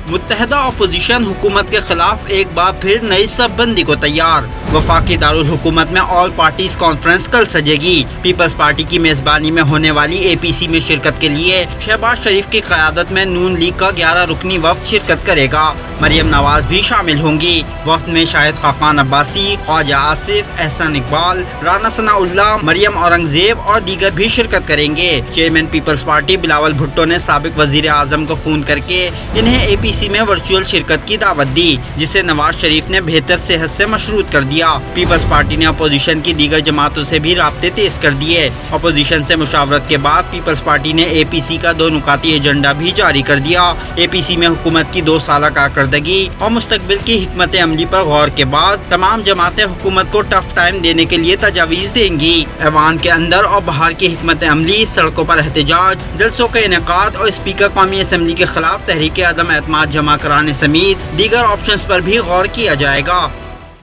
मुत्तहदा opposition हुकूमत के खिलाफ एक बार फिर नई शबबंदी को तैयार। वफाकी दारुल हुकूमत में ऑल पार्टीज कॉन्फ्रेंस कल सजेगी। पीपल्स पार्टी की मेजबानी में होने वाली APC में शिरकत के लिए शहबाज शरीफ की क़यादत में नून लीग का 11 रुकनी वफ्द शिरकत करेगा। मरियम नवाज भी शामिल होंगी। वफ्द में शाहिद खाकान अब्बासी, ख्वाजा आसिफ, एहसान इकबाल, राना सनाउल्लाह, मरियम औरंगजेब और दीगर भी शिरकत करेंगे। चेयरमैन पीपल्स पार्टी बिलावल भुट्टो ने साबिक वजीर आजम को फ़ोन करके इन्हें APC में वर्चुअल शिरकत की दावत दी, जिसे नवाज शरीफ ने बेहतर सेहत से मशरूत कर दिया। पीपल्स पार्टी ने अपोजिशन की दीगर जमातों से भी राब्ते तेज कर दिए। अपोजिशन से मुशावरत के बाद पीपल्स पार्टी ने APC का 2 नुकाती एजेंडा भी जारी कर दिया। APC में हुकूमत की 2 साल कारकर्दगी और मुस्तकबिल की हिकमत अमली पर गौर के बाद तमाम जमातें हुकूमत को टफ टाइम देने के लिए तजावीज़ देंगी। ऐवान के अंदर और बाहर की हिकमत अमली, सड़कों पर एहतजाज, जलसों का इनेकाद और स्पीकर कौमी असम्बली के खिलाफ तहरीक अदम एतमाद जमा कराने समेत दीगर ऑप्शंस पर भी गौर किया जाएगा।